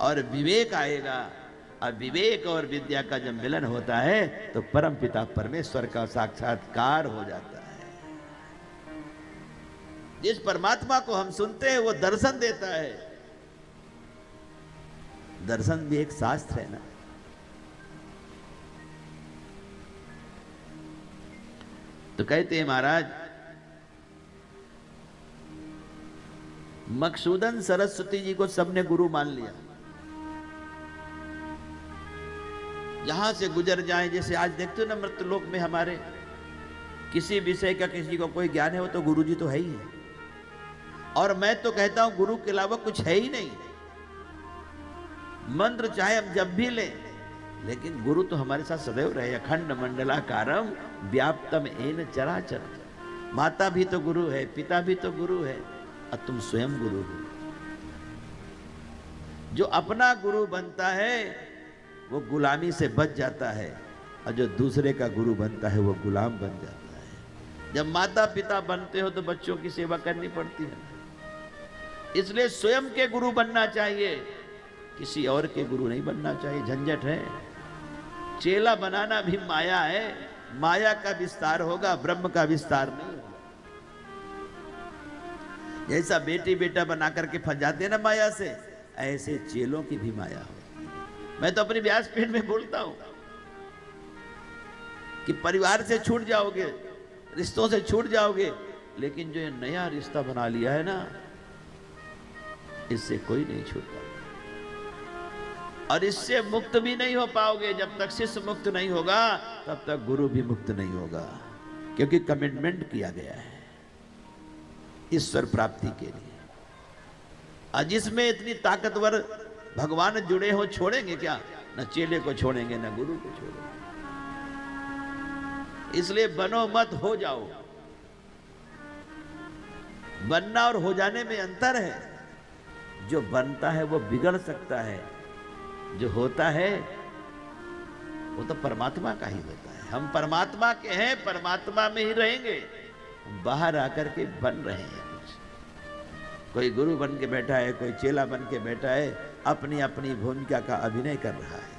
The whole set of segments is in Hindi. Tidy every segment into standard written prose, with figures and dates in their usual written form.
और विवेक आएगा। और विवेक और विद्या का जब मिलन होता है तो परम पिता परमेश्वर का साक्षात्कार हो जाता है। जिस परमात्मा को हम सुनते हैं वो दर्शन देता है। दर्शन भी एक शास्त्र है ना। तो कहते हैं महाराज, मकसूदन सरस्वती जी को सबने गुरु मान लिया। यहां से गुजर जाएं, जैसे आज देखते हो ना मृतलोक में हमारे, किसी विषय का किसी को कोई ज्ञान है वो तो गुरु जी तो है ही है। और मैं तो कहता हूं गुरु के अलावा कुछ है ही नहीं। मंत्र चाहे हम जब भी लें, लेकिन गुरु तो हमारे साथ सदैव रहे। अखंड मंडलाकारम व्याप्तम येन चराचर। माता भी तो गुरु है, पिता भी तो गुरु है, और तुम स्वयं गुरु हो। जो अपना गुरु बनता है वो गुलामी से बच जाता है, और जो दूसरे का गुरु बनता है वो गुलाम बन जाता है। जब माता पिता बनते हो तो बच्चों की सेवा करनी पड़ती है, इसलिए स्वयं के गुरु बनना चाहिए, किसी और के गुरु नहीं बनना चाहिए। झंझट है। चेला बनाना भी माया है, माया का विस्तार होगा, ब्रह्म का विस्तार नहीं होगा। जैसा बेटी बेटा बना करके फंस जाते हैं ना माया से, ऐसे चेलों की भी माया हो। मैं तो अपनी व्यासपीठ में बोलता हूं कि परिवार से छूट जाओगे, रिश्तों से छूट जाओगे, लेकिन जो ये नया रिश्ता बना लिया है ना, इससे कोई नहीं छूटता। और इससे मुक्त भी नहीं हो पाओगे। जब तक शिष्य मुक्त नहीं होगा तब तक गुरु भी मुक्त नहीं होगा, क्योंकि कमिटमेंट किया गया है ईश्वर प्राप्ति के लिए। और जिसमें इतनी ताकतवर भगवान जुड़े हो, छोड़ेंगे क्या? न चेले को छोड़ेंगे न गुरु को छोड़ेंगे। इसलिए बनो मत, हो जाओ। बनना और हो जाने में अंतर है। जो बनता है वो बिगड़ सकता है, जो होता है वो तो परमात्मा का ही होता है। हम परमात्मा के हैं, परमात्मा में ही रहेंगे। बाहर आकर के बन रहे हैं कुछ। कोई गुरु बन के बैठा है, कोई चेला बन के बैठा है, अपनी अपनी भूमिका का अभिनय कर रहा है।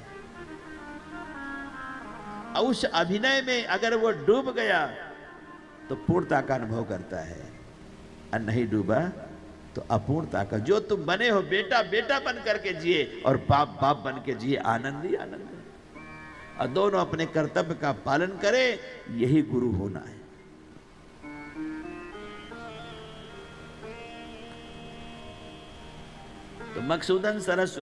उस अभिनय में अगर वो डूब गया तो पूर्णता का अनुभव करता है, और नहीं डूबा तो अपूर्णता का। जो तुम बने हो, बेटा बेटा बन करके जिए और बाप बाप बन के जिए, आनंद ही आनंद है। और दोनों अपने कर्तव्य का पालन करे, यही गुरु होना है। तो मकसूदन सरस्वती